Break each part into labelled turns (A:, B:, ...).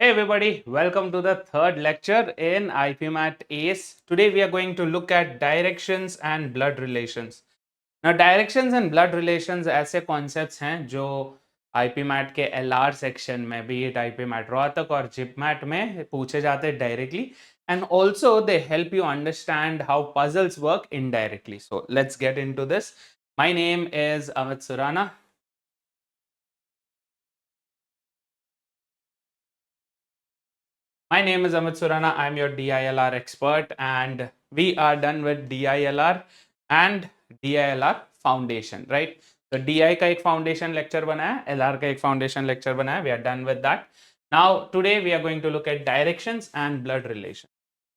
A: Hey everybody, welcome to the third lecture in IPMAT ACE. Today we are going to look at directions and blood relations. Now directions and blood relations ऐसे concepts हैं जो IPMAT के LR section में be it IPMAT Rohtak और JIPMAT में पूछे जाते हैं directly and also they help you understand how puzzles work indirectly. So let's get into this. My name is Amit Surana. My name is Amit Surana. I'm your DILR expert, and we are done with DILR and DILR foundation, right? So DI का एक foundation lecture बना है, LR का एक foundation lecture बना है. We are done with that. Now today we are going to look at directions and blood relations.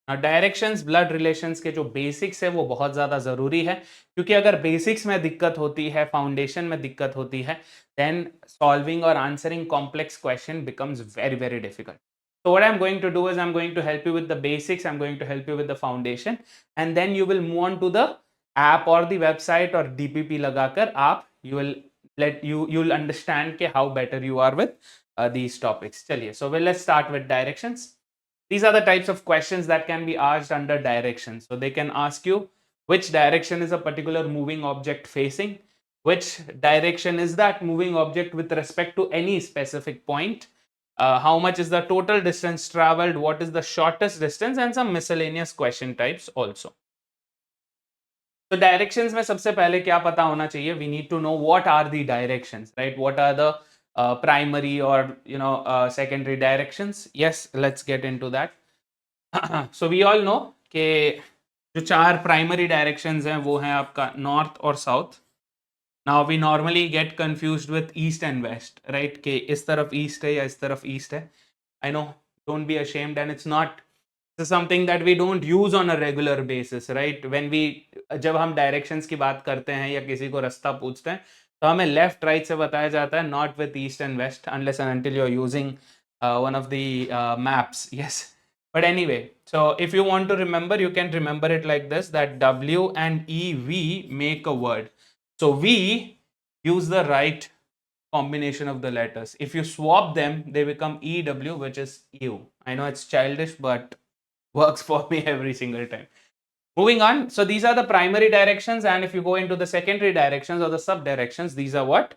A: Directions blood relations के जो बेसिक्स है वो बहुत ज़्यादा ज़रूरी है क्योंकि अगर बेसिक्स में दिक्कत होती है, फाउंडेशन में दिक्कत होती है, देन सॉल्विंग और answering complex question becomes very very difficult. So what I'm going to do is I'm going to help you with the basics, I'm going to help you with the foundation, and then you will move on to the app or the website or DPP लगाकर आप you'll understand के how better you are with these topics. चलिए, so let's start with directions. These are the types of questions that can be asked under direction. So they can ask you which direction is a particular moving object facing, which direction is that moving object with respect to any specific point, how much is the total distance traveled, what is the shortest distance, and some miscellaneous question types also. So directions में सबसे पहले क्या पता होना चाहिए? We need to know what are the directions, right? What are the primary or secondary directions? Yes, let's get into that. So we all know कि जो चार primary directions हैं वो हैं आपका north और south. Now we normally get confused with east and west, right? कि इस तरफ east है या इस तरफ east है. I know, don't be ashamed, and it's not, this is something that we don't use on a regular basis, right? When we जब हम directions की बात करते हैं या किसी को रास्ता पूछते हैं तो हमें left right से बताया जाता है, not with east and west, unless and until you're using one of the maps. Yes, but anyway, so if you want to remember, you can remember it like this, that W and EV make a word. So we use the right combination of the letters. If you swap them, they become EW, which is you. I know it's childish, but works for me every single time. Moving on. So these are the primary directions, and if you go into the secondary directions or the sub directions, these are what?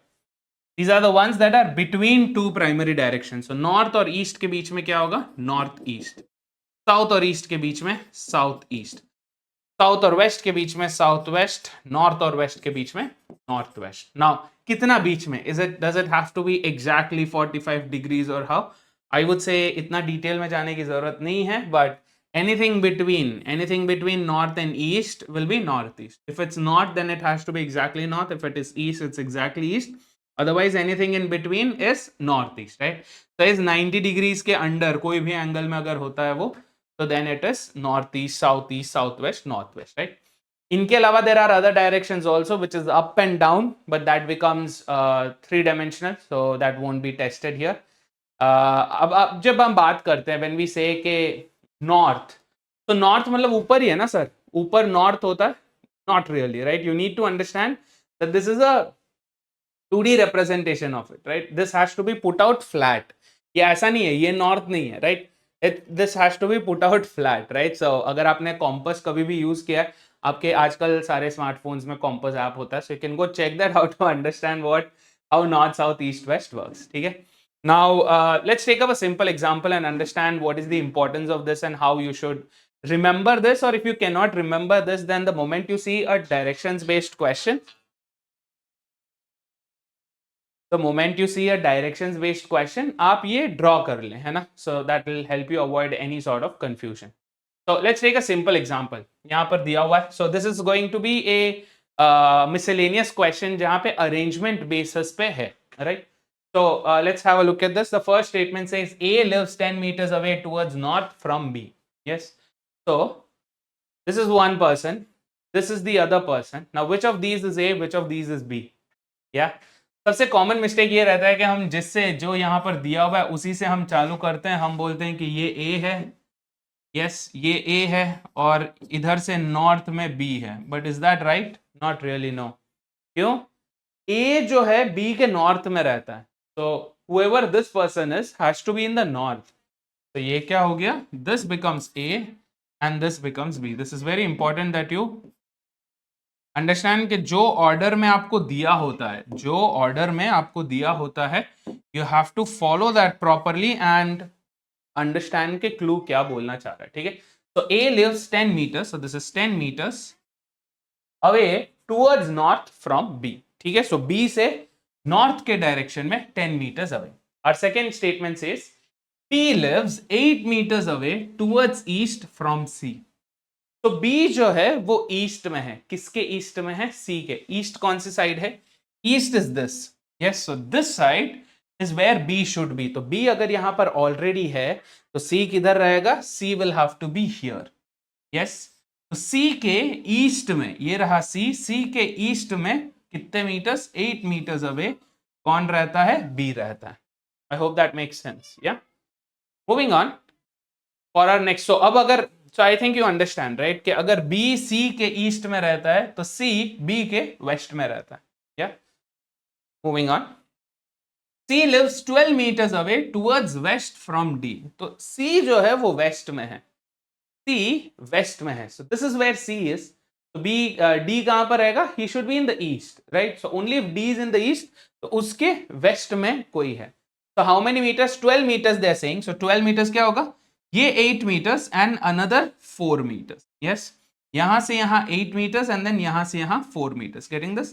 A: These are the ones that are between two primary directions. So north और east के बीच में क्या होगा? North east. South और east के बीच में south east. साउथ और वेस्ट के बीच में साउथ वेस्ट, नॉर्थ और वेस्ट के बीच में नॉर्थ वेस्ट. नाउ कितना बीच में? Does it have to be exactly 45 degrees और हाउ? आई वुड से इतना डिटेल में जाने की जरूरत नहीं है, but anything between north and east will be northeast. If it's north, then it has to be exactly north. If it is east, it's exactly east. Otherwise anything in between is northeast, right? So is 90 degrees के under कोई भी angle में अगर होता है वो, so then it is northeast, southeast, southwest, northwest, right? इनके अलावा there are other directions also, which is up and down, but that becomes three dimensional, so that won't be tested here. अब जब हम बात करते हैं when we say के north, तो north मतलब ऊपर ही है ना सर? ऊपर north होता है? Not really, right? You need to understand that this is a 2D representation of it, right? This has to be put out flat. ये ऐसा नहीं है, ये north नहीं है, right? This has to be put out flat, right? So अगर आपने compass कभी भी use किया है, आपके आजकल सारे स्मार्टफोन्स में compass ऐप होता है, so you can go check that out to understand how north, south, east, west works. ठीक है? Now let's take up a simple example and understand what is the importance of this and how you should remember this, or if you cannot remember this, then the moment you see a directions based question, the moment you see a directions based question, आप ये draw कर लें, है ना? So that will help you avoid any sort of confusion. So let's take a simple example. यहाँ पर दिया हुआ है. So this is going to be a miscellaneous question जहाँ पे arrangement basis पे है, right? So let's have a look at this. The first statement says A lives 10 meters away towards north from B. Yes. So this is one person. This is the other person. Now which of these is A? Which of these is B? Yeah. सबसे common mistake ये रहता है कि हम जिससे जो यहाँ पर दिया हुआ है उसी से हम चालू करते हैं. हम बोलते हैं कि ये ए है, यस ये ए है, और इधर से नॉर्थ में बी है. But is that right? Not really, no. क्यों? ए जो है बी के नॉर्थ में रहता है. सो whoever this person is has to be in the north. तो ये क्या हो गया, this becomes A and this becomes B. This is very important that you understand कि जो ऑर्डर में आपको दिया होता है, जो ऑर्डर में आपको दिया होता है, you have to follow that properly and understand के क्लू क्या बोलना चाह रहा है. ठीक है, तो A lives 10 meters, so this is 10 meters away towards north from B. ठीक है, सो बी से नॉर्थ के डायरेक्शन में 10 meters अवे. और second statement says P lives 8 meters away towards east from C. तो B जो है वो ईस्ट में है. किसके ईस्ट में है? C के. ईस्ट कौन सी साइड है? East is this. Yes, so this side is where B should be. तो B अगर यहां पर ऑलरेडी है तो C किधर रहेगा? C will have to be here. Yes, तो C के ईस्ट में, ये रहा C के ईस्ट में कितने मीटर्स? 8 meters अवे कौन रहता है? B रहता है. I hope that makes sense. या moving on for our next. So अब अगर, so I think you understand right, कि अगर B C के ईस्ट में रहता है तो C B के वेस्ट में रहता है. या moving on, C lives 12 meters away towards west from D. तो C जो है वो वेस्ट में है. C वेस्ट में है. So this is where C is. तो B D कहां पर रहेगा? He should be in the east, right? So only if D is in the east, तो उसके वेस्ट में कोई है. So how many meters? 12 meters they are saying. So 12 meters क्या होगा? ये 8 meters and another 4 meters. Yes, यहां से यहां 8 meters and then यहां से यहां 4 meters. Getting this?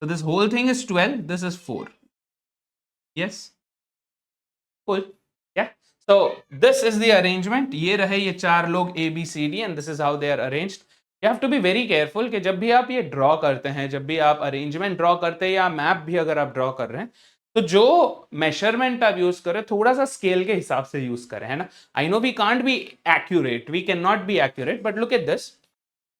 A: So this whole thing is 12. This is 4. Yes, cool. Yeah. So this is the arrangement. ये रहे ये चार लोग A B C D and this is how they are arranged. You have to be very careful कि जब भी आप ये ड्रॉ करते हैं, जब भी आप अरेंजमेंट ड्रॉ करते हैं या मैप भी अगर आप ड्रॉ कर रहे हैं, तो जो मेजरमेंट आप यूज करें थोड़ा सा स्केल के हिसाब से यूज करें, है ना. I know we can't be accurate, we can not be accurate, but look at this.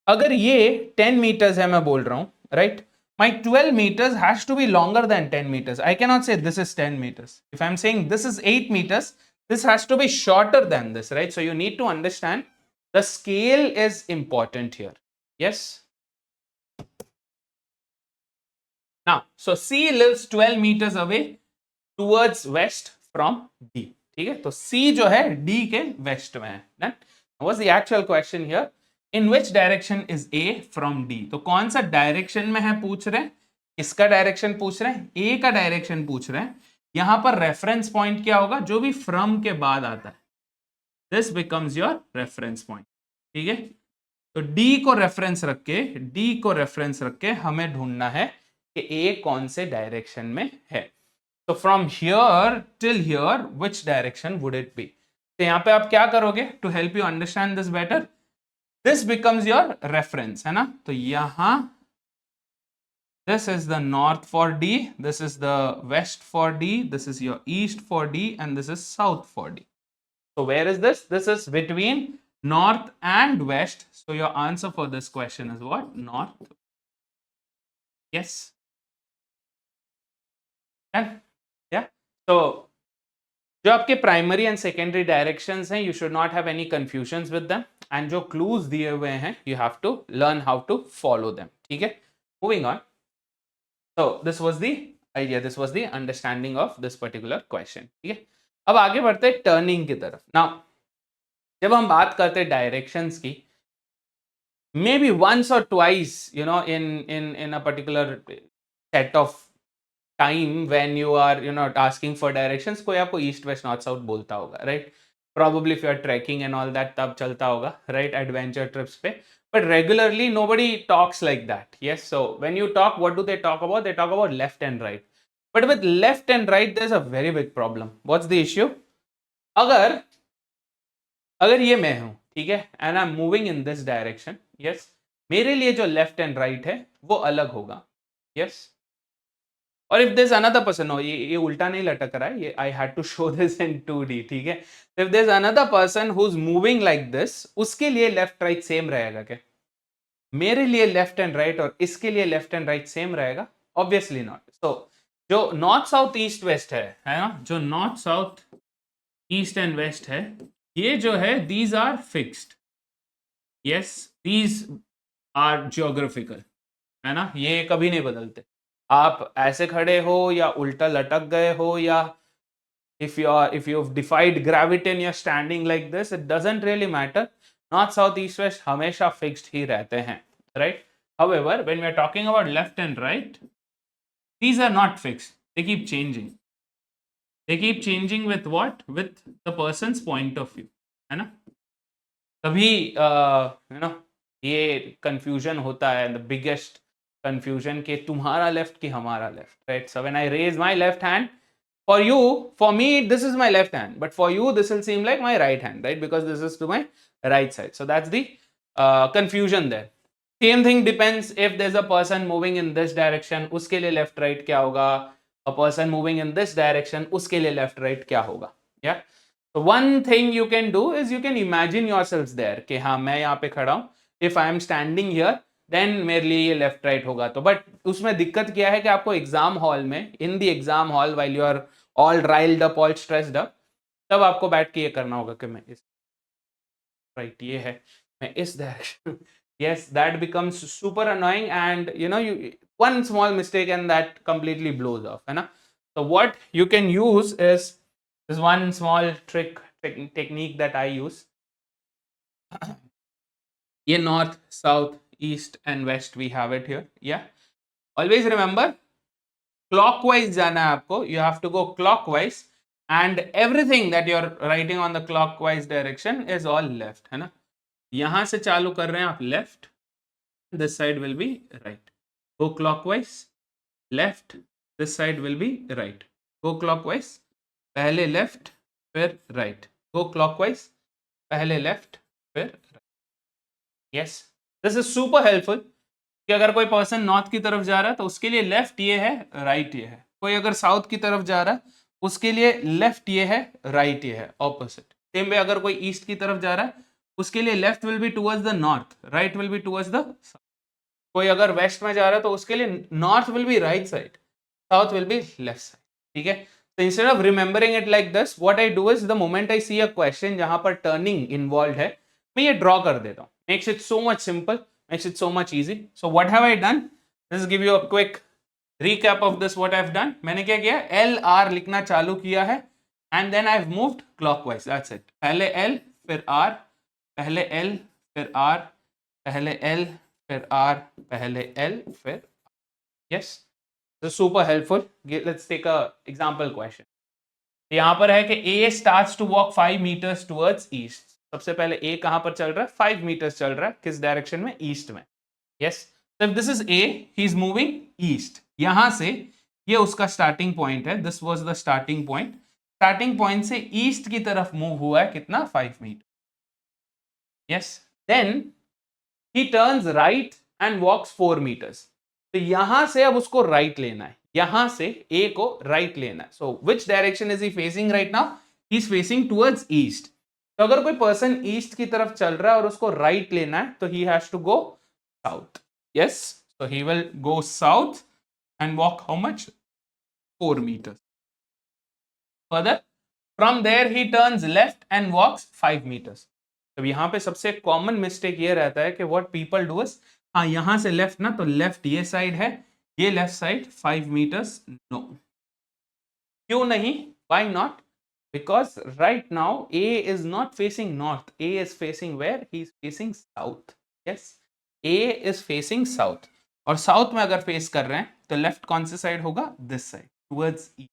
A: अगर ये 10 meters है, मैं बोल रहा हूं, right, my 12 meters has to be longer than 10 meters. I cannot say this is 10 meters. If I'm saying this is 8 meters, this has to be shorter than this, right? So you need to understand the scale is important here. Yes. Now, so C lives 12 meters away towards west from D. ठीक है, तो C जो है D के waste में है. Then what's the actual question here? In which direction is A from D? तो कौन सा डायरेक्शन में है पूछ रहे हैं. किसका डायरेक्शन पूछ रहे हैं? A का डायरेक्शन पूछ रहे हैं. यहां पर रेफरेंस पॉइंट क्या होगा? जो भी फ्रॉम के बाद आता है, this becomes your reference point. ठीक है, तो D को रेफरेंस रख के हमें ढूंढना है कि A कौन से डायरेक्शन में है. तो from here till here which direction would it be. तो यहां पे आप क्या करोगे to help you understand this better? This becomes your reference, है ना. तो यहां this is the north for D, this is the west for D, this is your east for D, and this is south for D. So where is this? This is between north and west. So your answer for this question is what? North. Yes. And yeah. So जो आपके primary and secondary directions हैं, you should not have any confusions with them, and जो clues दिए हुए हैं you have to learn how to follow them. ठीक है, moving on. So this was the idea, this was the understanding of this particular question. ठीक है, अब आगे बढ़ते हैं टर्निंग की तरफ. नाउ जब हम बात करते हैं डायरेक्शंस की, मे बी वंस और twice you know in a particular set of time when you are asking for directions, कोई आपको ईस्ट वेस्ट नॉर्थ साउथ बोलता होगा, right. Probably if you are trekking and all that, तब चलता होगा, right, adventure trips पे. But regularly nobody talks like that. Yes, so when you talk, what do they talk about? They talk about left and right. But with left and right there's a very big problem. What's the issue? अगर ये मैं हूं, ठीक है, and I'm moving in this direction, yes, मेरे लिए जो left and right है वो अलग होगा. yes. और इफ देयर अनदर पर्सन, ये उल्टा नहीं लटक रहा है, ये I had to show this in 2D. ठीक है, if there another person who is moving like this, उसके लिए लेफ्ट राइट सेम रहेगा क्या? मेरे लिए लेफ्ट एंड राइट और इसके लिए लेफ्ट एंड राइट सेम रहेगा? Obviously not. सो जो नॉर्थ साउथ ईस्ट वेस्ट है ना, जो north south east and west है, ये जो है these are fixed. Yes, these are geographical, है ना, ये कभी नहीं बदलते. आप ऐसे खड़े हो या उल्टा लटक गए हो या if you've defied gravity and you're standing like this, it doesn't really matter. North, south, east, west हमेशा fixed ही रहते हैं, right? However, when we are talking about left and right, these are not fixed. They keep changing. They keep changing with what? With the person's point of view, है ना? तभी ये confusion होता है, the biggest confusion कि तुम्हारा left कि हमारा left, right? So when I raise my left hand, for me, this is my left hand, but for you, this will seem like my right hand, right? Because this is to my right side. So that's the confusion there. Same thing depends if there's a person moving in this direction, उसके लिए left right क्या होगा? A person moving in this direction, उसके लिए left right क्या होगा? Yeah. So one thing you can do is you can imagine yourselves there कि हाँ मैं यहाँ पे खड़ा हूँ. If I am standing here, then मेरे लिए ये left right होगा. तो but उसमें दिक्कत क्या है कि आपको एग्जाम हॉल में, in the exam hall while you are all riled up, all stressed up, तब आपको बैठ के ये करना होगा कि मैं इस right ये है, मैं इस direction. Yes, that becomes super annoying, and you one small mistake and that completely blows off, है ना? So what you can use is this one small technique that I use. ये north, south, east and west we have it here. Yeah, always remember clockwise जाना है आपको. You have to go clockwise, and everything that you're writing on the clockwise direction is all left, है ना? यहां से चालू कर रहे हैं आप left, this side will be right. Go clockwise, left, this side will be right. Go clockwise, पहले left फिर right. Go clockwise, पहले left फिर right. Yes, this is super helpful कि अगर कोई पर्सन नॉर्थ की तरफ जा रहा है तो उसके लिए लेफ्ट ये है, राइट ये है. कोई अगर साउथ की तरफ जा रहा है उसके लिए लेफ्ट ये है, राइट ये है, ऑपोजिट. सेम वे अगर कोई ईस्ट की तरफ जा रहा है उसके लिए left will be towards the north, right will be towards the south. कोई अगर वेस्ट में जा रहा है तो उसके लिए north will be right side, south will be left side. ठीक है. So instead of remembering it like this, what I do is the moment I see a question जहां पर turning involved है, मैं ये draw कर देता हूँ. Makes it so much simple, makes it so much easy. So what have I done? Let's give you a quick recap of this. What I've done? मैंने क्या किया? LR लिखना चालू किया है, and then I've moved clockwise. That's it. पहले L फिर R, पहले L फिर R, पहले L फिर R, पहले L फिर yes. This is super helpful. Let's take a example question. यहाँ पर है कि A starts to walk 5 meters towards east. सबसे पहले A कहाँ पर चल रहा है? 5 meters चल रहा है. किस डायरेक्शन में? ईस्ट में. Yes. So if this is A, he is moving east. यहाँ से ये उसका स्टार्टिंग पॉइंट है. This was the starting point. Starting point से ईस्ट की तरफ मूव हुआ है कितना? 5 metre. Yes. Then he turns right and walks 4 meters. तो यहां से अब उसको राइट लेना है. यहां से ए को राइट लेना है. So which direction is he facing right now? He is facing towards east. तो अगर कोई पर्सन ईस्ट की तरफ चल रहा है और उसको राइट लेना है तो he has to go south. Yes, so he will go south and walk how much? 4 meters. Further from there he turns left and walks 5 meters. तो यहाँ पे सबसे कॉमन मिस्टेक ये रहता है कि व्हाट पीपल डू इज, हाँ यहां से लेफ्ट ना, तो लेफ्ट ये साइड है, ये लेफ्ट साइड 5 meters. नो, क्यों नहीं? Why not? Because right now A is not facing north. A is facing where? He is facing south. Yes, A is facing south. और साउथ में अगर फेस कर रहे हैं तो लेफ्ट कौन सी साइड होगा? This side, towards east.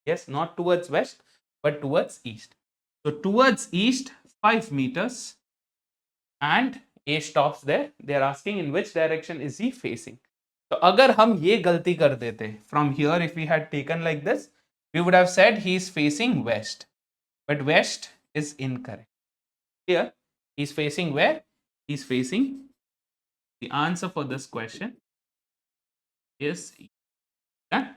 A: Yes, not towards waste but towards east. तो towards east 5 meters and A stops there. They are asking in which direction is he facing. तो अगर हम ये गलती कर देते, from here if we had taken like this, we would have said he is facing west, but west is incorrect. Here he is facing where? He is facing, the answer for this question is done.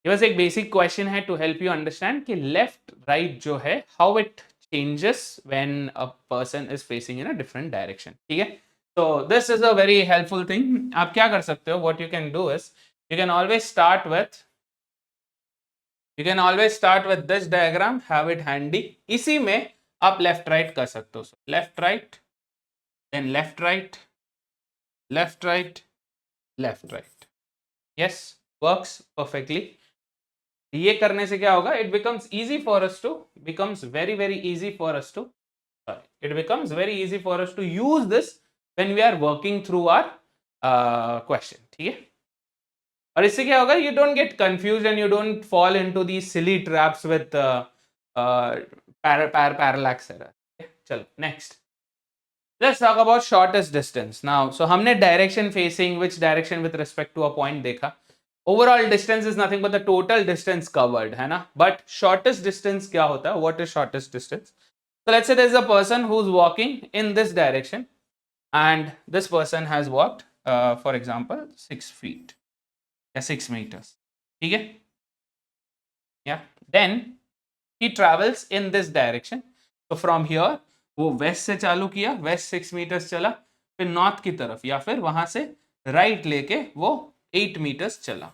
A: ये बस एक basic question है to help you understand कि left right जो है how it changes when a person is facing in a different direction. ठीक है. So this is a very helpful thing. आप क्या कर सकते हो? What you can do is you can always start with this diagram, have it handy. इसी में आप left right कर सकते हो. So left right, then left right, left right, left right. Yes, works perfectly. ये करने से क्या होगा, it becomes easy for us to, becomes very very easy for us to, it becomes very easy for us to use this when we are working through our question. ठीक है, और इससे क्या होगा, you don't get confused and you don't fall into these silly traps with parallax error. Okay? चलो next, let's talk about shortest distance now. So हमने direction facing, which direction with respect to a point देखा. Overall distance is nothing but the total distance covered, है ना, but shortest distance क्या होता है, what is shortest distance? So let's say there is a person who's walking in this direction and this person has walked for example 6 feet या 6 meters. ठीक है, yeah, then he travels in this direction. So from here वो west से चालू किया, west 6 meters चला, फिर north की तरफ या फिर वहां से right लेके वो 8 meters चला.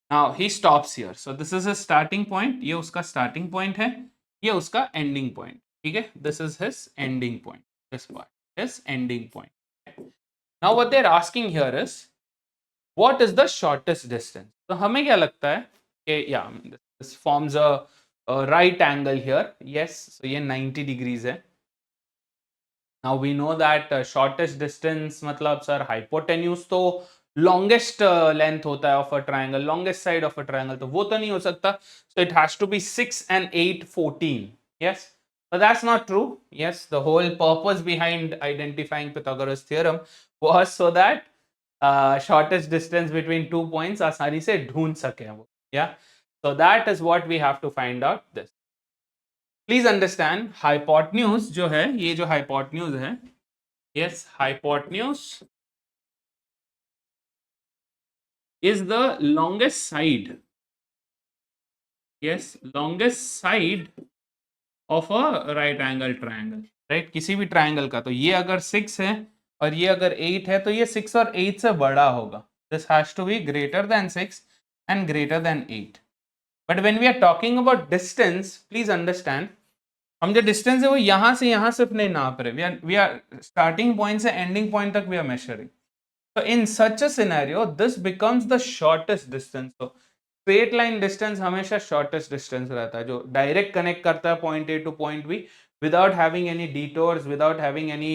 A: Now he stops here. So this is his starting point. ये उसका starting point है, ये उसका ending point. ठीक है, this is his ending point. This part is ending point. Now what they're asking here is, what is the shortest distance? तो हमें क्या लगता है कि yeah, this forms a right angle here. Yes, so ये 90 degrees है. Now we know that shortest distance मतलब sir hypotenuse तो longest length होता है of a triangle, longest side of a triangle, तो वो तो नहीं हो सकता. So it has to be 6 and 8, 14. Yes, but that's not true. Yes, the whole purpose behind identifying Pythagoras theorem was so that shortest distance between 2 points आसानी से ढूंढ सके वो. Yeah, so that is what we have to find out this. Please understand, hypotenuse जो है, ये जो hypotenuse है, yes, hypotenuse is the longest side, yes, longest side of a right angle triangle, right, किसी भी ट्रायंगल का. तो ये अगर 6 है और ये अगर 8 है, तो ये 6 और 8 से बड़ा होगा. This has to be greater than 6 and greater than 8. But when we are talking about distance, please understand, हम जो डिस्टेंस है वो यहां से यहां सिर्फ नहीं नाप रहे, वी आर स्टार्टिंग पॉइंट से एंडिंग पॉइंट तक we are measuring. So in such a scenario, this becomes the shortest distance. So straight line distance हमेशा shortest distance रहता है, जो direct connect करता है point A to point B without having any detours, without having any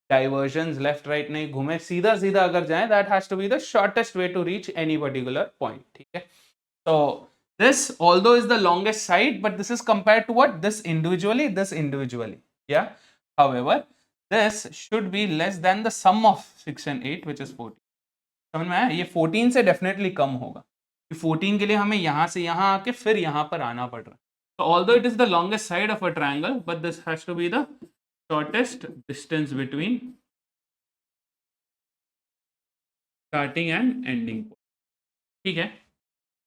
A: diversions, left right नहीं घूमे, सीधा सीधा अगर जाए, that has to be the shortest way to reach any particular point. ठीक है, so this although is the longest side, but this is compared to what, this individually, yeah. However, this should be less than the sum of 6 and 8, which is 14. समझ में आया, ये 14 से definitely come होगा. 14 के लिए हमें यहां से यहां आके फिर यहां पर आना पड़ रहा है. So although it is the longest side of a triangle, but this has to be the shortest distance between starting and ending point. ठीक है,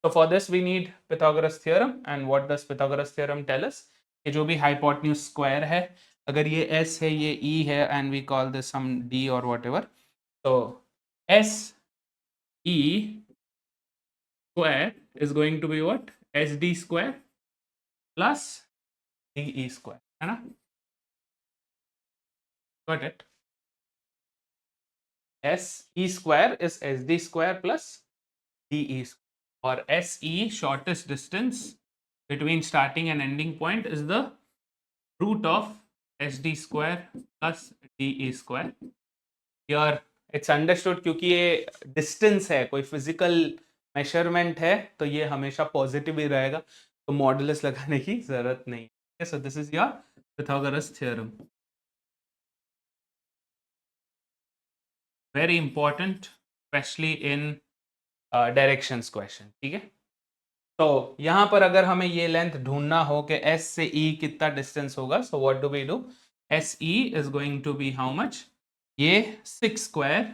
A: so for this we need Pythagoras theorem. And what does Pythagoras theorem tell us? कि जो भी hypotenuse square है, अगर ये S है, ये E है, and we call this some D or whatever, so S E square is going to be what? SD square plus DE square, है ना? Got it? SE square is SD square plus DE square, or SE, shortest distance between starting and ending point, is the root of SD square plus DE square. Here it's understood क्योंकि ये distance है, कोई physical measurement है, तो ये हमेशा positive ही रहेगा, तो मॉडुलस लगाने की जरूरत नहीं है. So this is your Pythagoras theorem. Very important, especially in directions question. ठीक है, तो यहां पर अगर हमें ये लेंथ ढूंढना हो कि S से E कितना डिस्टेंस होगा, so what do we do? SE is going to be how much? ये 6 square,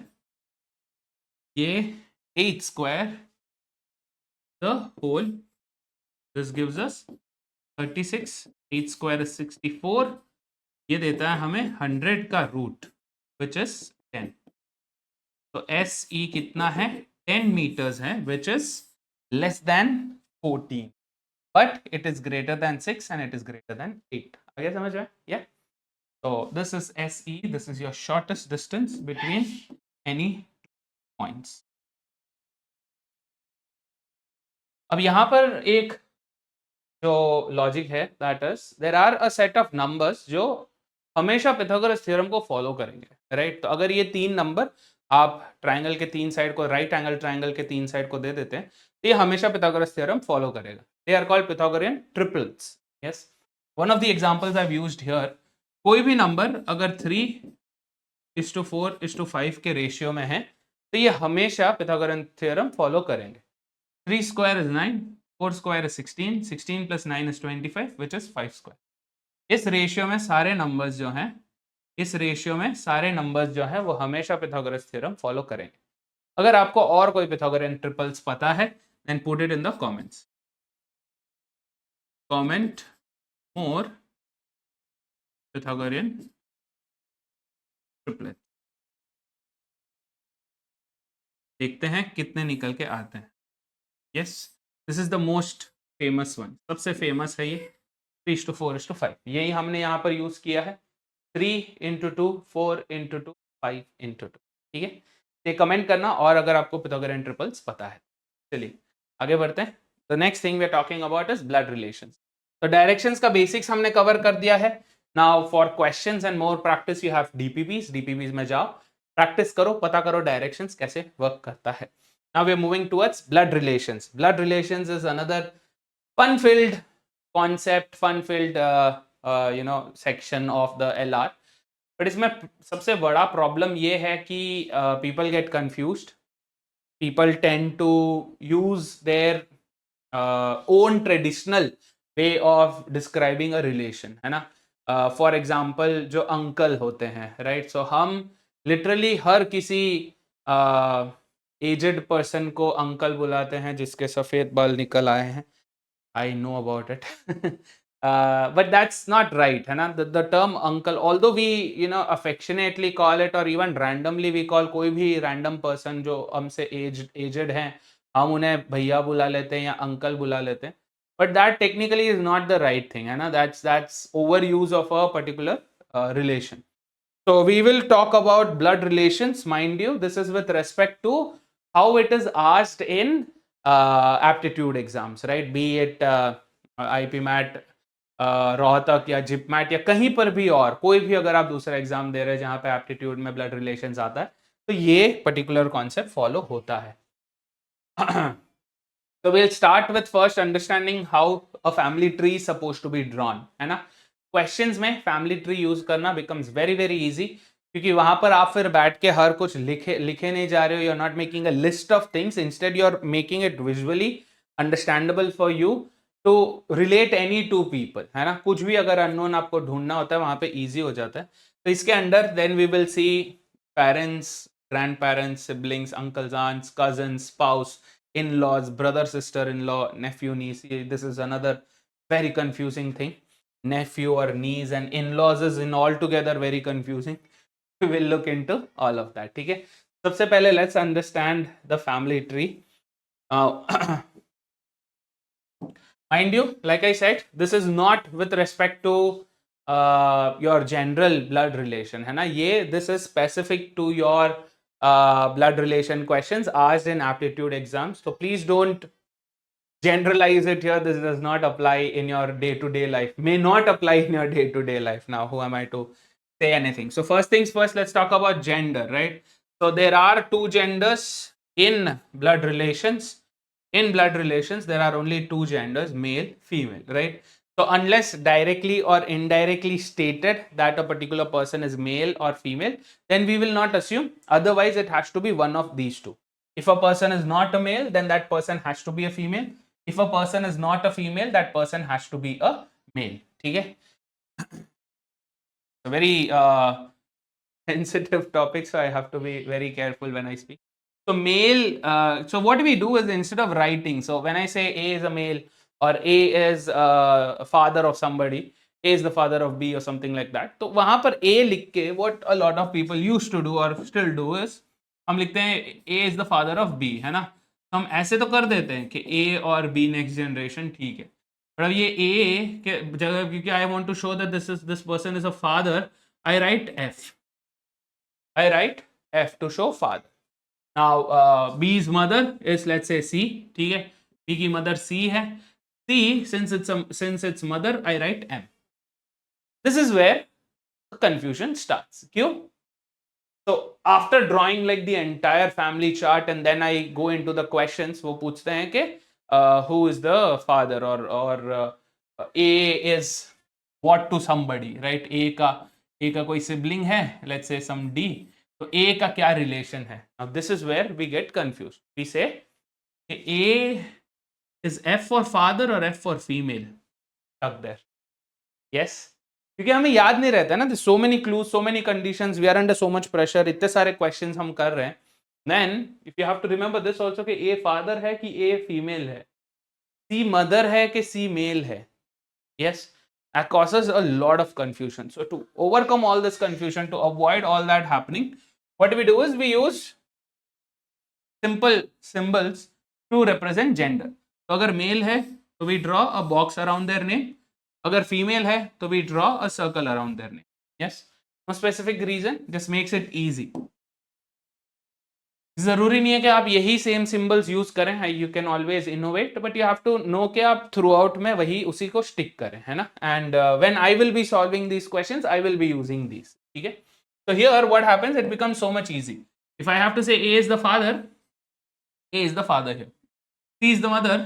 A: ये 8 square, the whole, this gives us 36, 8 square is 64, ये देता है हमें 100 का रूट, which is 10. तो SE कितना है, 10 meters है, which is less than 14, but it is greater than 6 and it is greater than 8. आगे समझ में? Yeah. So this is SE, this is your shortest distance between any points. अब यहाँ पर एक जो लॉजिक है, that is there are a set of numbers जो हमेशा पिथागोरस थ्योरम को फॉलो करेंगे, राइट? तो अगर ये 3 नंबर आप ट्राइंगल के 3 साइड को, राइट एंगल ट्राइंगल के 3 साइड को दे देते हैं, तो ये हमेशा पिथागोरस थ्योरम फॉलो करेगा। They are called Pythagorean triples. Yes, one of the examples I have used here, कोई भी नंबर अगर 3:4:5 के रेशियो में है तो ये हमेशा पिथागोरियन थ्योरम फॉलो करेंगे। 3 square is 9, 4 square is 16, 16 plus 9 is 25, which is 5 square. इस रेशियो में सारे नंबर्स जो हैं, इस रेशियो में सारे नंबर्स जो हैं वो हमेशा पिथागोरस थ्योरम फॉलो करेंगे। अगर आपको और कोई पिथागोरियन ट्रिपल्स पता है, then put it in the comments. Comment more Pythagorean triplet. देखते हैं कितने निकल के आते हैं। Yes, this is the most famous one, सबसे फेमस है ये 3:4:5। यही हमने यहाँ पर यूज किया है, 3:2, 4:2, 5:2। ठीक है, ये कमेंट करना और अगर आपको पिथागोरियन ट्रिपल्स पता है। चलिए आगे बढ़ते हैं। The next thing we are talking about is blood relations. तो डायरेक्शंस का बेसिक्स हमने कवर कर दिया है। Now for questions and more practice you have DPPs. DPPs में जाओ, प्रैक्टिस करो, पता करो डायरेक्शंस कैसे वर्क करता है। Now we are moving towards blood relations. Blood relations is another fun-filled concept, fun-filled section of the LR. But इसमें सबसे बड़ा प्रॉब्लम ये है कि people get confused. People tend to use their own traditional way of describing a relation, है ना? For example, जो uncle होते हैं, right? So हम literally हर किसी एजेड पर्सन को अंकल बुलाते हैं जिसके सफेद बाल निकल आए हैं। I know about it, but that's not right, है ना? The term uncle, although we affectionately call it, और इवन रैंडमली वी कॉल कोई भी रैंडम पर्सन जो हमसे एजेड हैं, हम उन्हें भैया बुला लेते हैं या अंकल बुला लेते हैं, but that technically is not the right thing, है ना? That's over use of a particular relation. So we will talk about blood relations, mind you. This is with respect to how it is asked in aptitude exams, right? Be it IP MAT, Rohtak या जिपमैट या कहीं पर भी, और कोई भी अगर आप दूसरा एग्जाम दे रहे हैं जहां पे एप्टीट्यूड में ब्लड रिलेशंस आता है, तो ये पर्टिकुलर कॉन्सेप्ट फॉलो होता है. So we'll start with first understanding how a family tree is supposed to be drawn, है ना? क्वेश्चंस में फैमिली ट्री यूज करना बिकम्स वेरी वेरी इजी, क्योंकि वहां पर आप फिर बैठ के हर कुछ लिखे नहीं जा रहे हो. You are not making a list of things, instead you are making it visually understandable for you to relate any to people, है ना? कुछ भी अगर अननोन आपको ढूंढना होता है वहां पे इजी हो जाता है. तो इसके under then we will see parents, grandparents, siblings, uncles, aunts, cousins, spouse, in-laws, brother, sister-in-law, nephew, niece. This is another very confusing thing. Nephew or niece and in-laws is in altogether very confusing. We will look into all of that. ठीक है, सबसे पहले let's understand the family tree. Mind you, like I said, this is not with respect to your general blood relation, है ना? ये this is specific to your blood relation questions asked in aptitude exams. So please don't generalize it here. This does not apply in your day-to-day life, may not apply in your day-to-day life. Now who am I to say anything? So first things first, let's talk about gender, right? So there are two genders in blood relations. In blood relations there are only two genders, male, female, right? So unless directly or indirectly stated that a particular person is male or female, then we will not assume. Otherwise it has to be one of these two. If a person is not a male, then that person has to be a female. If a person is not a female, that person has to be a male. ठीक है? A very sensitive topic, so I have to be very careful when I speak. So male, so what we do is instead of writing, so when I say A is a male or A is a father of somebody, A is the father of B or something like that, तो वहां पर A लिख के what a lot of people used to do or still do is हम लिखते हैं A is the father of B, है ना? हम ऐसे तो कर देते हैं कि A और B नेक्स्ट जनरेशन, ठीक है, पर अब ये A के जगह, क्योंकि I want to show that this person is a father, I write F. I write F to show father. Now B's mother is, let's say, C, ठीक है? B की mother C है. C, since it's mother, I write M. This is where the confusion starts. क्यों? So after drawing like the entire family chart and then I go into the questions, वो पूछते हैं कि who is the father or A is what to somebody, right? A का कोई sibling है, let's say some D, तो A का क्या relation है? Now this is where we get confused. We say A is F for father or F for female? Stuck there. Yes. क्योंकि हमें याद नहीं रहता है ना, so many clues, so many conditions, we are under so much pressure, इतने सारे questions हम कर रहे हैं. Then if you have to remember this also कि ए फादर है कि ए फीमेल है, सी मदर है कि सी मेल है. Yes, that causes a lot of confusion. So to overcome all this confusion, to avoid all that happening, what we do is we use simple symbols to represent gender. तो अगर mail है तो we draw a box around their name. अगर female है तो we draw a circle around their name. Yes, no specific reason, just makes it easy. जरूरी नहीं है कि आप यही सेम सिंबल्स यूज करें, you can always innovate, but you have to know कि आप थ्रू आउट में वही उसी को स्टिक करें, है ना. And when I will be solving these questions I will be using these. ठीक है, so here what happens, it becomes so much easy. If I have to say A is the father, A is the father here, C is the mother,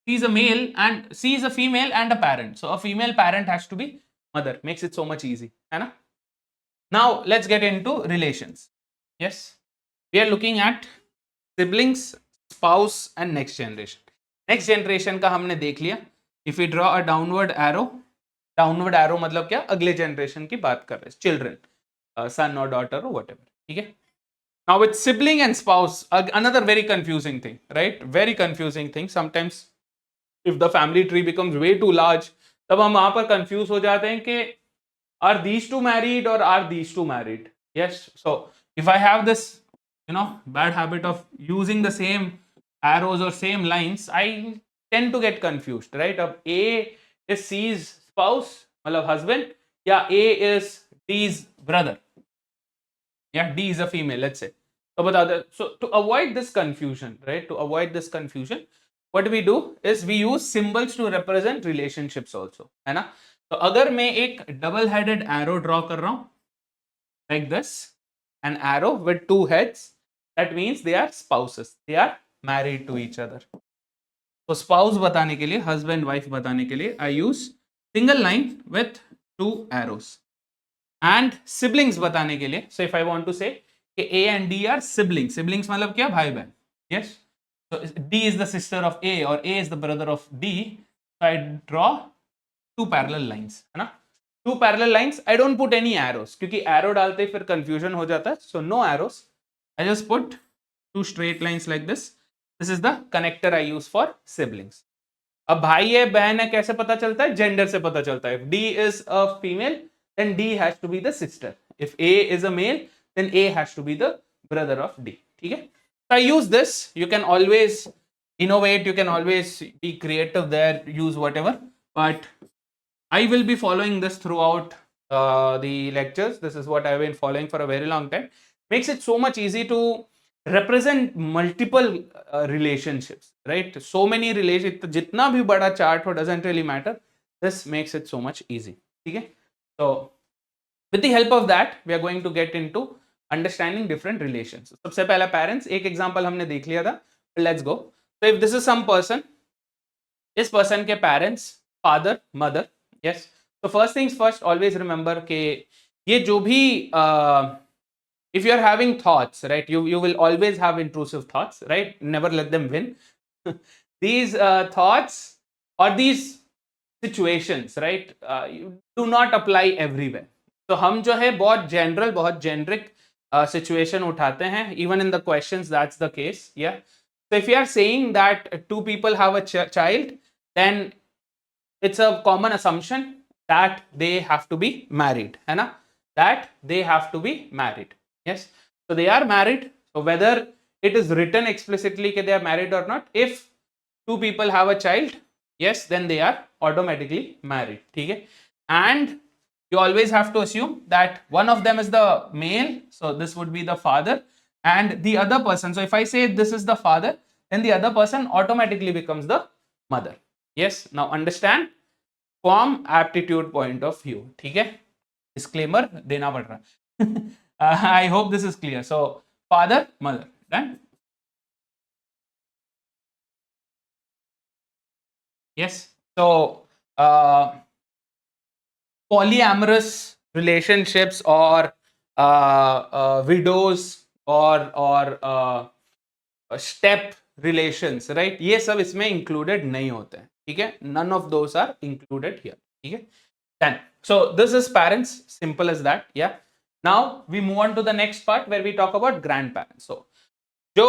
A: C is a male and C is a female and a parent, so a female parent has to be mother. Makes it so much easy, है ना. Now let's get into relations. Yes, we are looking at siblings, spouse and next generation. Next generation का हमने देख लिया. If we draw a downward arrow मतलब क्या, अगले generation की बात कर रहे हैं, children, son or daughter or whatever. ठीक है. Now with sibling and spouse, another very confusing thing, right? Very confusing thing. Sometimes if the family tree becomes way too large, तब हम वहां पर confuse हो जाते हैं कि are these two married or are these two married? Yes. So if I have this, bad habit of using the same arrows or same lines, I tend to get confused, right? अब A is C's spouse, मतलब husband, या A is D's brother, yeah, D is a female, let's say. So to avoid this confusion, right? To avoid this confusion, what we do is we use symbols to represent relationships also, है ना. तो अगर मैं एक double headed arrow draw कर रहा हूं like this, an arrow with two heads, that means they are spouses, they are married to each other. तो spouse बताने के लिए, husband wife बताने के लिए, I use single line with two arrows. And siblings बताने के लिए, so if I want to say कि A and D are siblings, siblings मतलब क्या, भाई बहन. Yes, so D is the sister of A or A is the brother of D, so I draw two parallel lines, है ना. Two parallel lines, I don't put any arrows क्योंकि arrow डालते ही फिर confusion हो जाता है, so no arrows, I just put two straight lines like this. This is the connector I use for siblings. अब भाई है बहन है कैसे पता चलता है, जेंडर से पता चलता है. If D is a female, then D has to be the sister. If A is a male, then A has to be the brother of D. ठीक है. So I use this. You can always innovate. You can always be creative there. Use whatever. But I will be following this throughout the lectures. This is what I've been following for a very long time. Makes it so much easy to represent multiple relationships, right? So many relationships. जितना भी बड़ा chart हो, doesn't really matter. This makes it so much easy. ठीक है. So with the help of that, we are going to get into understanding different relations. सबसे पहला parents, एक example हमने देख लिया था. Let's go. So if this is some person, इस person के parents, father, mother, yes. So first things first, always remember कि ये जो भी if you are having thoughts, right, you will always have intrusive thoughts, right? Never let them win. These thoughts or these situations, right, you do not apply everywhere. तो हम जो है बहुत general, बहुत generic situation उठाते हैं. Even in the questions, that's the case. Yeah. So if you are saying that two people have a child, then it's a common assumption that they have to be married, है ना? That they have to be married. Yes. So they are married. So whether it is written explicitly that they are married or not, if two people have a child, yes, then they are automatically married. ठीक है. And you always have to assume that one of them is the male, so this would be the father, and the other person, so if I say this is the father, then the other person automatically becomes the mother. Yes, now understand from aptitude point of view. ठीक है, disclaimer देना पड़ रहा. I hope this is clear. So father, mother, done. Yes. So polyamorous relationships or widows or step relations, right? ये सब इसमें included नहीं होते हैं. ठीक है, none of those are included here. ठीक है, then so this is parents, simple as that. Yeah, now we move on to the next part where we talk about grandparents. So जो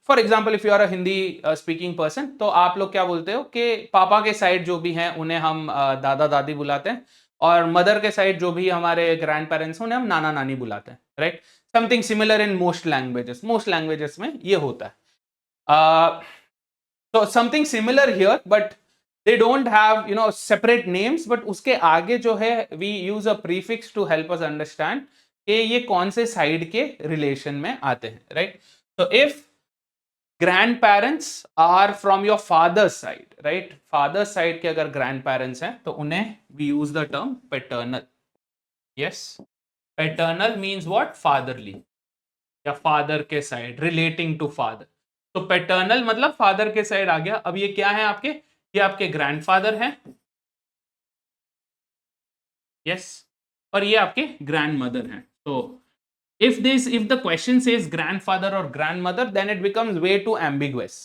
A: for example if you are a Hindi speaking person, तो आप लोग क्या बोलते हो कि पापा के साइड जो भी हैं उन्हें हम दादा दादी बुलाते हैं, और मदर के साइड जो भी हमारे ग्रैंड पेरेंट्स हैं उन्हें हम नाना नानी बुलाते हैं, right? Something similar in most languages में ये होता है. तो something similar here, but they don't have separate names, but उसके आगे जो है we use a prefix to help us understand कि ये कौन से साइड के रिलेशन में आते हैं, right? So if grandparents are from your father's side, right? Father's side के अगर grandparents हैं तो उन्हें we use the term paternal. Yes, paternal means what? Fatherly या father के side, relating to father. तो paternal मतलब father के side आ गया. अब ये क्या है आपके? ये आपके grandfather हैं. Yes, और ये आपके grandmother हैं. तो if the question says grandfather or grandmother, then it becomes way too ambiguous.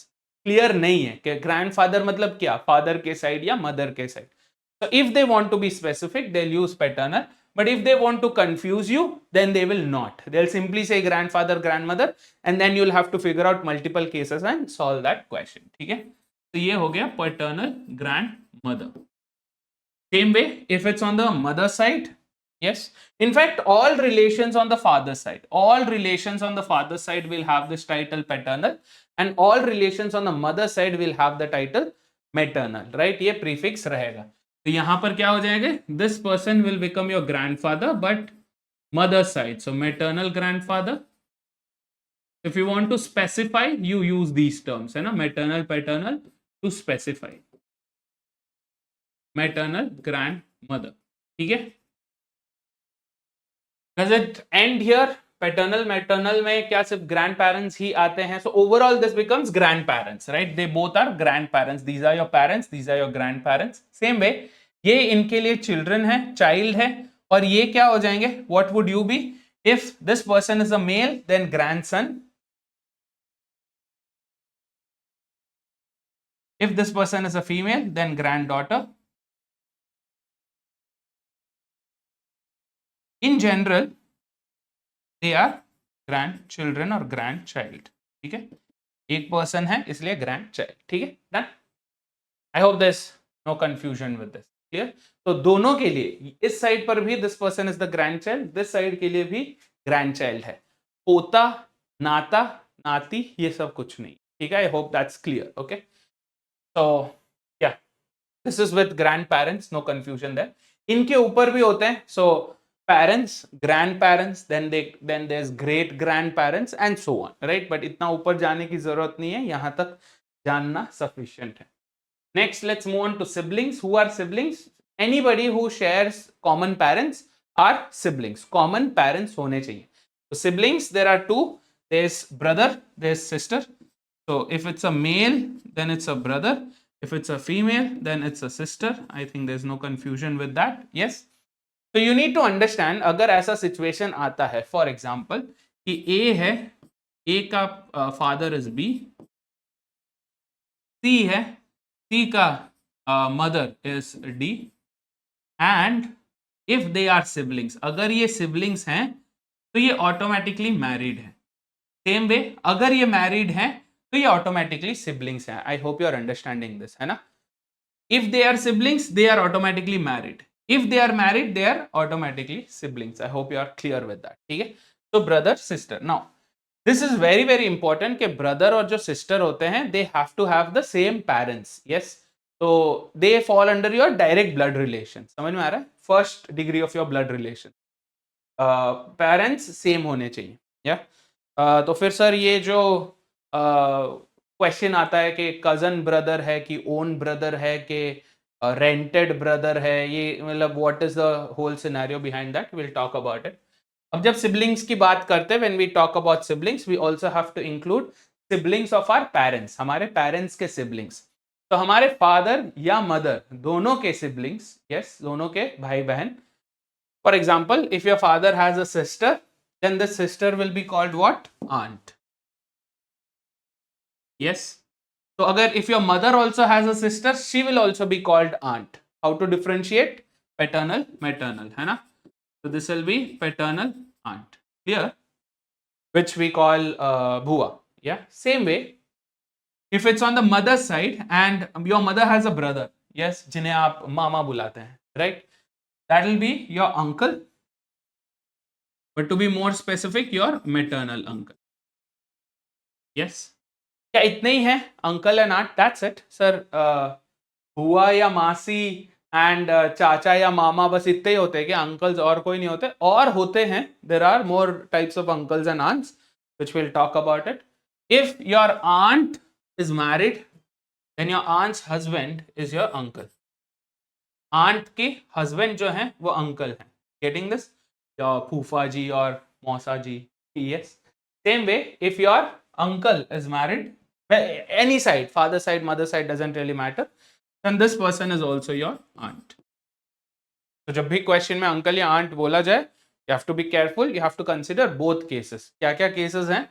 A: Clear नहीं है कि grandfather मतलब क्या, father के side या mother के side. So if they want to be specific, they'll use paternal. But if they want to confuse you, then they will not. They'll simply say grandfather, grandmother, and then you'll have to figure out multiple cases and solve that question. ठीक है? तो ये हो गया paternal grandmother. Same way, if it's on the mother side, yes. In fact, all relations on the father side will have this title paternal, and all relations on the mother side will have the title maternal, right? ये prefix रहेगा. तो यहां पर क्या हो जाएगा? This person will become your grandfather, but mother side, so maternal grandfather. If you want to specify, you use these terms, है ना? Maternal, paternal to specify. Maternal grandmother. ठीक है? Does it end here? Paternal, maternal में क्या सिर्फ grandparents ही आते हैं? So overall this becomes grandparents, right? They both are grandparents. These are your parents, these are your grandparents. Same way, ये इनके लिए children है, child है, और ये क्या हो जाएंगे? What would you be? If this person is a male, then grandson. If this person is a female, then granddaughter. In general, they are grandchildren or grandchild. ठीक है, एक पर्सन है इसलिए grandchild. ठीक है, done. I hope this no confusion with this. Clear? तो दोनों के लिए, इस साइड पर भी this person is the grandchild, this side के लिए भी ग्रैंडचाइल्ड है. पोता, नाता, नाती, ये सब कुछ नहीं. ठीक है, I hope that's clear. Okay, तो क्या, this is with grandparents, no confusion there. इनके ऊपर भी होते हैं. सो parents, grandparents, then there's great grandparents and so on, right? But इतना ऊपर जाने की जरूरत नहीं है, यहां तक जानना sufficient है. Next, let's move on to siblings. Who are siblings? Anybody who shares common parents are siblings. Common parents होने चाहिए. So siblings, there are two. There's brother, there's sister. So if it's a male, then it's a brother. If it's a female, then it's a sister. I think there's no confusion with that. Yes. तो you need to understand, अगर ऐसा situation आता है, for example कि ए है, ए का father is B, सी है, C का mother is D, and if they are siblings, अगर ये सिबलिंग्स हैं तो ये ऑटोमेटिकली मैरिड है. सेम वे, अगर ये मैरिड हैं तो ये ऑटोमेटिकली सिबलिंग्स हैं. I hope you are understanding this, है ना? If they are siblings, they are automatically married. If they are married, they are automatically siblings. I hope you are clear with that. ठीक है, तो brother, sister. Now, this is very very important कि brother और जो sister होते हैं, they have to have the same parents. Yes, so they fall under your direct blood relation. समझ में आ रहा है? First degree of your blood relation. Parents same होने चाहिए. Yeah. तो फिर सर ये जो क्वेश्चन आता है कि कजन ब्रदर है कि ओन ब्रदर है कि रेंटेड ब्रदर है, ये मतलब what is the whole scenario behind that, will talk about it. अब जब सिबलिंग्स की बात करते हैं, when we talk about siblings, we also have to include siblings of our parents, हमारे पेरेंट्स के सिबलिंग्स। तो हमारे फादर या मदर दोनों के सिबलिंग्स, यस, दोनों के भाई बहन। For example, if your father has a sister, then the sister will be called what? Aunt. Yes. So agar if your mother also has a sister, she will also be called aunt. How to differentiate? Paternal, maternal, है ना? So this will be paternal aunt. Clear? Which we call bhua. Yeah. Same way, if it's on the mother's side and your mother has a brother, yes, जिन्हें आप मामा बुलाते हैं, right? That will be your uncle. But to be more specific, your maternal uncle. Yes. क्या इतने ही है uncle and aunt? That's it sir. हुआ या मासी एंड चाचा या मामा, बस इतने ही होते हैं कि अंकल्स और कोई नहीं होते? और होते हैं, there are more types of uncles and aunts which will talk about it. If your aunt is married, then your aunt's husband is your uncle. Aunt के हस्बैंड जो है वो अंकल है। Getting this? योर फूफा जी और मौसा जी। Yes. Same way, if your uncle is married, any side, father side, mother side, doesn't really matter, then this person is also your aunt. तो जब भी क्वेश्चन में अंकल या आंट बोला जाए, you have to be careful, you have to consider both cases. क्या क्या cases हैं?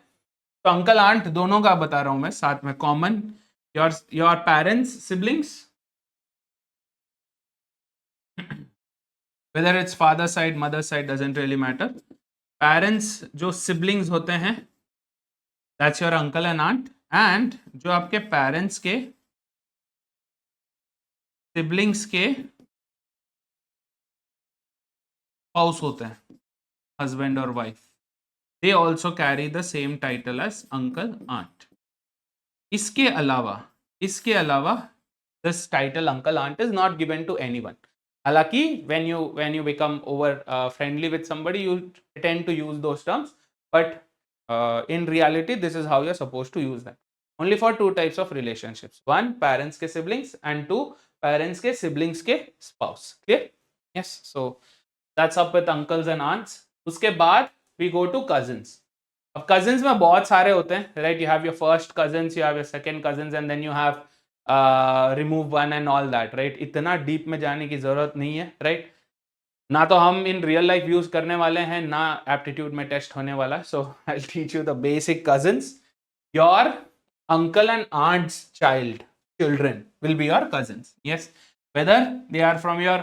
A: तो अंकल आंट दोनों का बता रहा हूं मैं साथ में। Common, your parents siblings, whether it's father side, mother side, doesn't really matter. Parents जो siblings होते हैं, that's your uncle and aunt. And जो आपके पेरेंट्स के सिबलिंग्स के स्पाउस होते हैं, हस्बैंड और wife, they also carry the same title as uncle aunt. इसके अलावा this title uncle aunt is not given to anyone. हालांकि when you become over friendly with somebody, you tend to use those terms, but in reality this is how you're supposed to use them. Only for two types of relationships: one, parents के siblings, and two, parents के siblings के spouse. Clear? Yes. So that's up with uncles and aunts. उसके बाद we go to cousins. अब cousins में बहुत सारे होते हैं, right? You have your first cousins, you have your second cousins, and then you have remove one and all that, right? इतना deep में जाने की जरूरत नहीं है, right? ना तो हम इन रियल लाइफ यूज करने वाले हैं, ना एप्टीट्यूड में टेस्ट होने वाला। So I will teach you the basic cousins. Your uncle and aunt's children will be your cousins. Yes, whether they are from your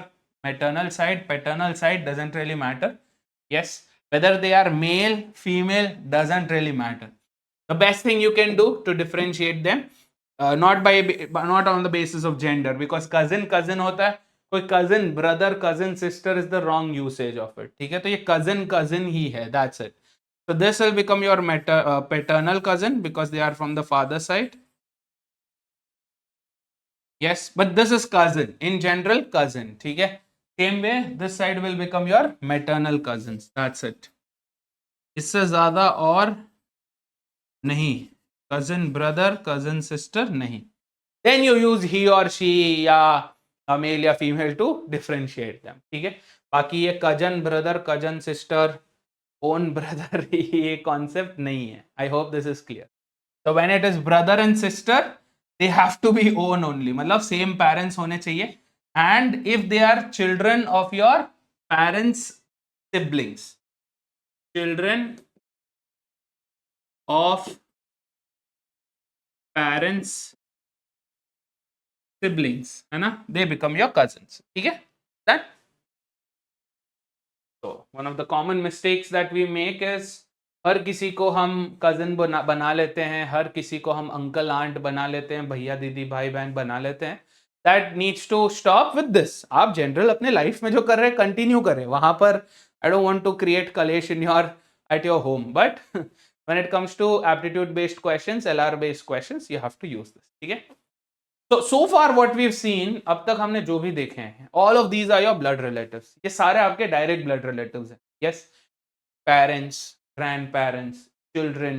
A: maternal side, paternal side, doesn't really matter. Yes, whether they are male, female, doesn't really matter. The best thing you can do to differentiate them, not on the basis of gender, because cousin होता है, कोई cousin brother, cousin sister is the wrong usage of it. ठीक है, तो ये cousin ही है, that's it. So this will become your paternal cousin because they are from the father side. Yes, but this is cousin. In general, cousin. ठीक है? Same way, this side will become your maternal cousins. That's it. इससे ज़्यादा और नहीं. Cousin brother, cousin sister नहीं. Then you use he or she या male या female to differentiate them. ठीक है? बाकी ये cousin brother, cousin sister, own brother ये concept नहीं है. I hope this is clear. So when it is brother and sister, they have to be own only. मतलब same parents होने चाहिए. And if they are children of your parents' siblings, children of parents' siblings, है ना? They become your cousins. ठीक है? That. So one of the common mistakes that we make is हर किसी को हम कजिन बना लेते हैं, हर किसी को हम अंकल आंट बना लेते हैं, भैया दीदी भाई बहन बना लेते हैं। That needs to stop with this. आप जनरल अपने लाइफ में जो कर रहे हैं कंटिन्यू करें, वहां पर I don't want to create कलेश in your at your home, but when it comes to aptitude based questions, LR based questions, you have to use this. ठीक है? तो so far what we have seen, अब तक हमने जो भी देखे हैं, all of these are your blood relatives. ये सारे आपके डायरेक्ट ब्लड रिलेटिव्स हैं। Yes, parents, grandparents, children,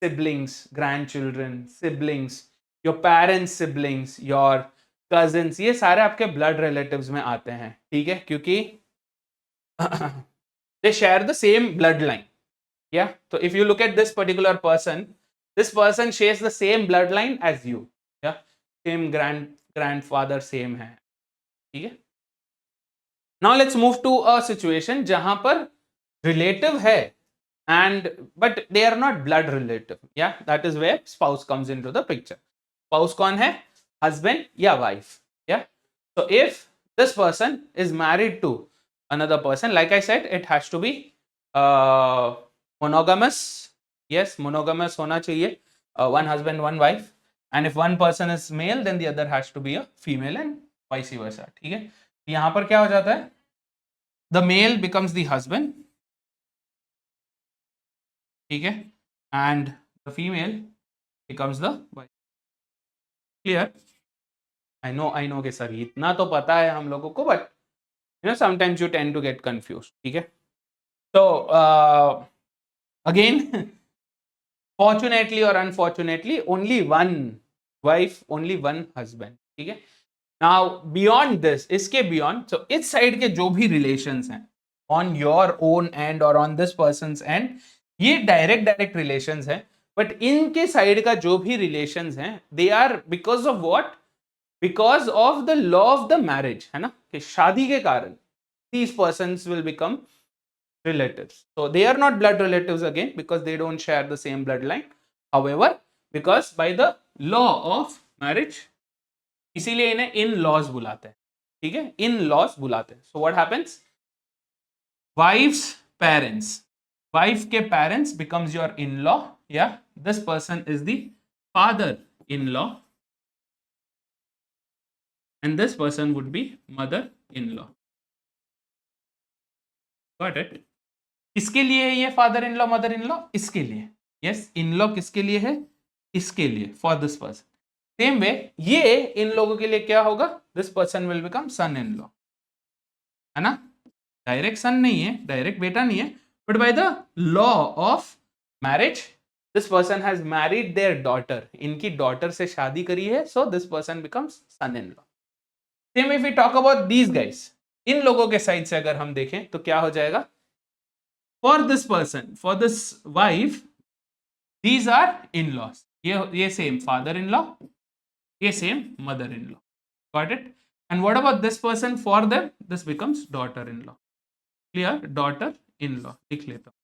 A: siblings, grandchildren, siblings, your parents siblings, your cousins, ये सारे आपके blood relatives में आते हैं, ठीक है, क्योंकि they share the same bloodline. Yeah, so if you look at this particular person, this person shares the same bloodline as you. Yeah, same grandfather same है, ठीक है. Now let's move to a situation जहां पर relative है and but they are not blood relative. Yeah, that is where spouse comes into the picture. Spouse कौन है? Husband या wife. Yeah, so if this person is married to another person, like I said, it has to be monogamous. Yes, monogamous होना चाहिए, one husband one wife, and if one person is male then the other has to be a female and vice versa. ठीक है, यहाँ पर क्या हो जाता है? The male becomes the husband, ठीक है, and the female becomes the wife. Clear? I know कि सर इतना तो पता है हम लोगों को, but you know sometimes you tend to get confused. ठीक है, so again fortunately or unfortunately only one wife, only one husband. ठीक है, now beyond this, इसके beyond, so इस side के जो भी relations हैं on your own end or on this person's end, ये direct relations हैं, but इनके side का जो भी relations हैं, they are because of what? Because of the law of the marriage, है ना, कि शादी के कारण these persons will become relatives. So they are not blood relatives again because they don't share the same bloodline. However, because by the law of marriage, इसीलिए इन्हें in laws बुलाते हैं, ठीक है, इन लॉज बुलाते हैं. So what happens? Wife's parents, wife के parents becomes your in-law. Yeah, this person is the father-in-law and this person would be mother-in-law. Got it? किसके लिए है ये father in law mother in law? इसके लिए. Yes, in law किसके लिए है? इसके लिए, for this person. Same way ये इन लोगों के लिए क्या होगा? This person will become son in law, है ना. डायरेक्ट सन नहीं है, डायरेक्ट बेटा नहीं है, but by the law of marriage this person has married their daughter, इनकी डॉटर से शादी करी है, so this person becomes son in law. Same if we talk about these guys, इन लोगों के साइड से अगर हम देखें तो क्या हो जाएगा? For this person, for this wife, these are in-laws. ये same father-in-law, ये same mother-in-law. Got it? And what about this person? For them, this becomes daughter-in-law. Clear? Daughter-in-law. लिख लेता हूँ.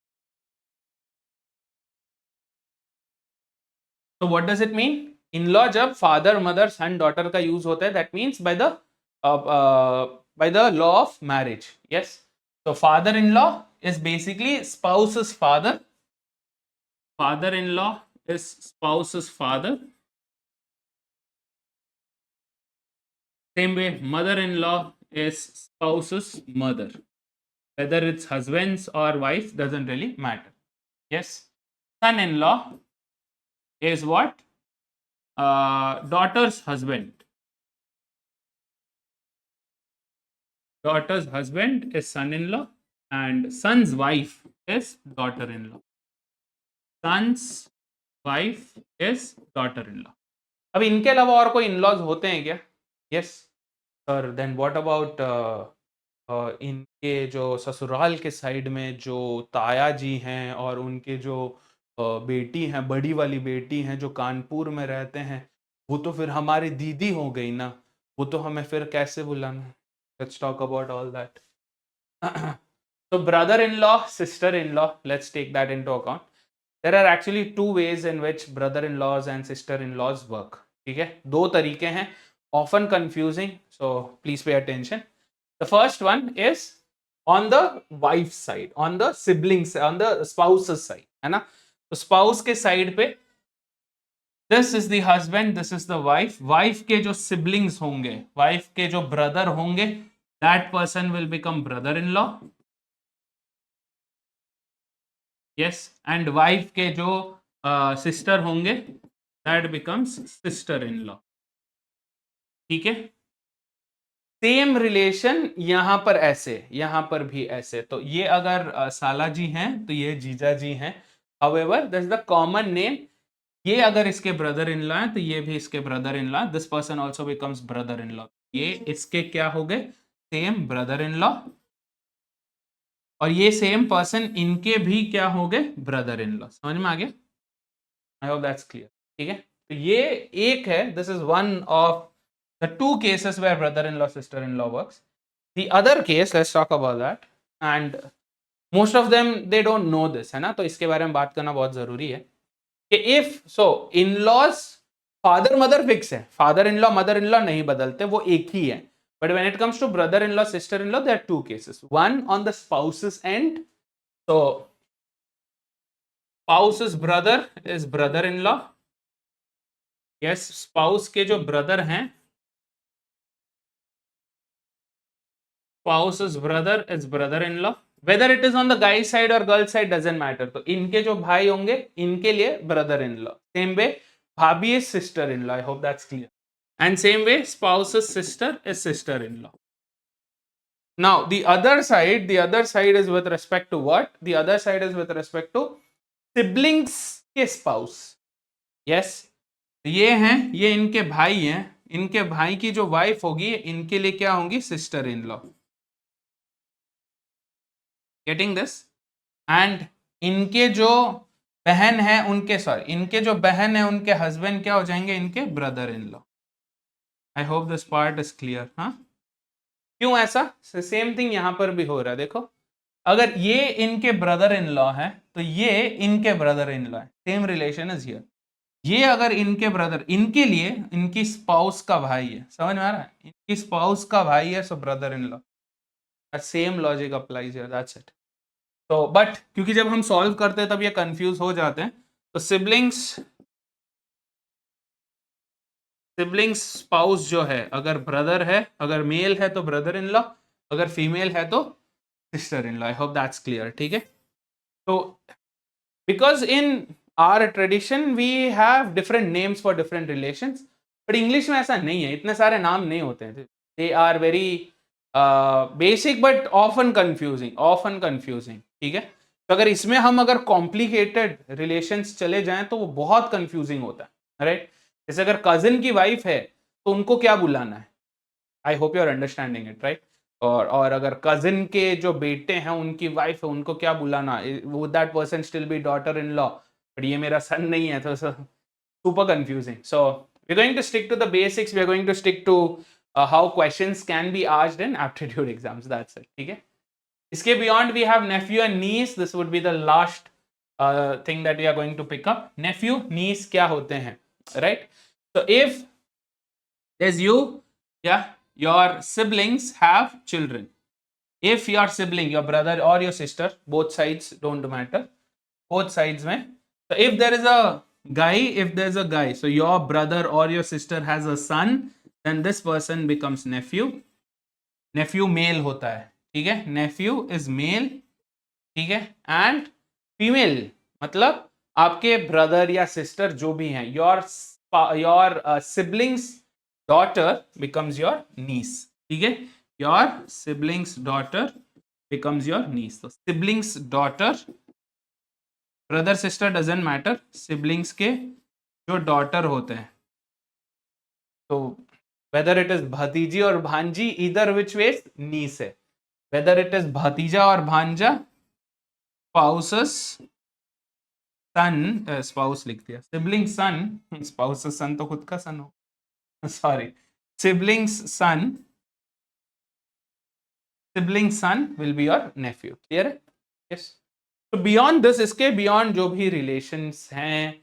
A: So what does it mean? In-law जब father, mother, son, daughter का use होता है, that means by the law of marriage. Yes. So father-in-law is basically spouse's father. Father-in-law is spouse's father. Same way, mother-in-law is spouse's mother. Whether it's husband's or wife doesn't really matter. Yes. Son-in-law is what? Daughter's husband. Daughter's husband is son-in-law and son's wife is daughter-in-law. Son's wife is daughter-in-law. अब इनके अलावा और कोई in-laws होते हैं क्या? Yes, sir. Then what about इनके जो ससुराल के साइड में जो ताया जी हैं और उनके जो बेटी हैं, बड़ी वाली बेटी हैं जो कानपुर में रहते हैं, वो तो फिर हमारी दीदी हो गई ना, वो तो हमें फिर कैसे बुलाना? Let's talk about all that. So brother-in-law, sister-in-law, let's take that into account. There are actually two ways in which brother-in-laws and sister-in-laws work. ठीक है, दो तरीके हैं, often confusing, so please pay attention. The first one is on the wife's side, on the siblings, on the spouse's side, है ना. तो spouse के side पे this is the husband, this is the wife. Wife के जो siblings होंगे, wife के जो brother होंगे, that person will become brother-in-law. Yes, and wife के जो sister होंगे, that becomes sister-in-law. ठीक है. सेम रिलेशन यहां पर ऐसे, यहां पर भी ऐसे. तो ये अगर साला जी हैं तो ये जीजा जी हैं, however this is the common name. ये अगर इसके ब्रदर इन लॉ है तो ये भी इसके brother in law. This person also becomes brother in law. ये इसके क्या हो गए? Same brother in law. और ये सेम पर्सन इनके भी क्या हो गए? Brother in law. समझ में आ गया? I hope that's clear. ठीक है, तो ये एक है. This is one of the two cases where brother in law sister in law works. The other case, let's talk about that. And most of them they don't know this, है ना, तो इसके बारे में बात करना बहुत जरूरी है कि if so in laws father mother fix है, father in law mother in law नहीं बदलते, वो एक ही है. But when it comes to brother in law sister in law, there are two cases. One on the spouse's end. so spouse's brother is brother in law. yes, spouse के जो brother हैं, spouse's brother is brother in law. whether it is on the guy side or girl side doesn't matter. तो इनके जो भाई होंगे इनके लिए brother in law. same way भाभी is sister in law. I hope that's clear. And same way spouse's sister is sister in law. Now the other side is with respect to what? The other side is with respect to siblings के spouse. yes, ये हैं, ये इनके भाई हैं, इनके भाई की जो वाइफ होगी इनके लिए क्या होंगी? Sister in law. Getting this? And इनके जो बहन है उनके, सॉरी, इनके जो बहन है उनके हस्बैंड क्या हो जाएंगे? इनके brother in law. I hope this part is clear. हाँ, क्यों ऐसा? सेम थिंग यहां पर भी हो रहा है. देखो, अगर ये इनके ब्रदर इन लॉ है तो ये इनके ब्रदर इन लॉ है. Same relation is here. ये अगर इनके ब्रदर, इनके लिए इनकी स्पाउस का भाई है. समझ में आ रहा है? इनकी स्पाउस का भाई है, सो brother in law. Same logic applies here. That's it. तो बट क्योंकि जब हम सॉल्व करते हैं तब ये कंफ्यूज हो जाते हैं. तो सिबलिंग्स स्पाउस जो है, अगर ब्रदर है, अगर मेल है तो ब्रदर इन लॉ, अगर फीमेल है तो sister in law. I hope that's clear. ठीक है, तो because in our tradition we have different names for different relations, but English में ऐसा नहीं है. इतने सारे नाम नहीं होते हैं. they are very basic but often confusing. ठीक है, तो अगर इसमें हम अगर complicated relations चले जाएं तो वो बहुत confusing होता है. राइट? जैसे अगर cousin की wife है तो उनको क्या बुलाना है? I hope you are understanding it, right? और अगर cousin के जो बेटे हैं उनकी wife है उनको क्या बुलाना? would that person still be daughter in law? but ये मेरा सन नहीं है, तो super confusing. So we're going to stick to the basics. We're going to stick to how questions can be asked in aptitude exams. That's it. ठीक है, इसके beyond we have nephew and niece. This would be the last thing that we are going to pick up. nephew, niece क्या होते हैं? right? so if there's you, yeah, your siblings have children. if your sibling, your brother or your sister, both sides don't matter, both sides में, so if there is a guy, so your brother or your sister has a son, then this person becomes nephew. nephew male होता है. ठीक है, nephew is male. ठीक है, and female मतलब आपके brother या sister जो भी हैं, your siblings daughter becomes your niece. ठीक है, your siblings daughter becomes your niece. so siblings daughter, brother sister doesn't matter, siblings के जो डॉटर होते हैं, तो वेदर इट इज भतीजी और भांजी, इधर विच वेज नीस है. वेदर इट इज भतीजा और भांजा, स्पाउसेस सन, स्पाउस लिख दिया, सिबलिंग सन, स्पाउसेस सन तो खुद का सन हो, sorry, sibling's son will be your nephew. Clear है? यस. तो बियॉन्ड दिस, इसके बियॉन्ड जो भी रिलेशंस हैं,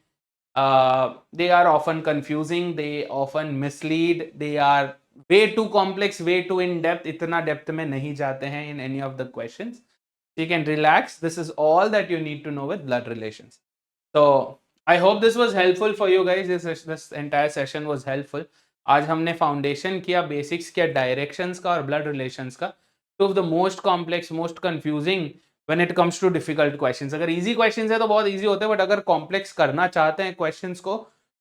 A: they are often confusing, they often mislead, they are way too complex, way too in depth. इतना डेप्थ में नहीं जाते हैं in any of the questions. So you can relax. This is all that you need to know with blood relations. So I hope this was helpful for you guys. This entire session was helpful. आज हमने foundation किया, basics किया, directions का और blood relations का. Two of the most complex, most confusing when it comes to difficult questions. अगर easy questions है तो बहुत easy होते हैं, but अगर complex करना चाहते हैं questions को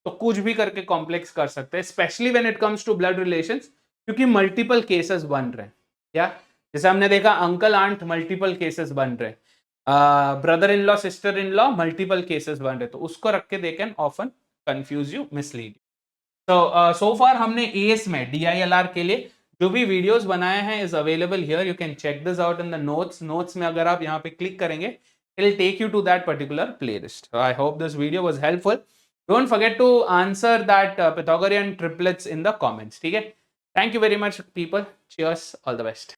A: तो कुछ भी करके complex कर सकते हैं, especially when it comes to blood relations, क्योंकि multiple cases बन रहे हैं. क्या? जैसे हमने देखा अंकल आंट, multiple cases बन रहे हैं. Brother in law sister in law multiple cases बन रहे, तो उसको रख के they can often confuse you, mislead. तो सो फार हमने एएस में DILR के लिए जो भी वीडियोस बनाए हैं is available here, you can check this out in the notes में अगर आप यहाँ पे क्लिक करेंगे it will take you to that particular playlist. I hope this video was helpful. Don't forget to answer that Pythagorean triplets in the comments, ठीक है? Thank you very much people, cheers, all the best।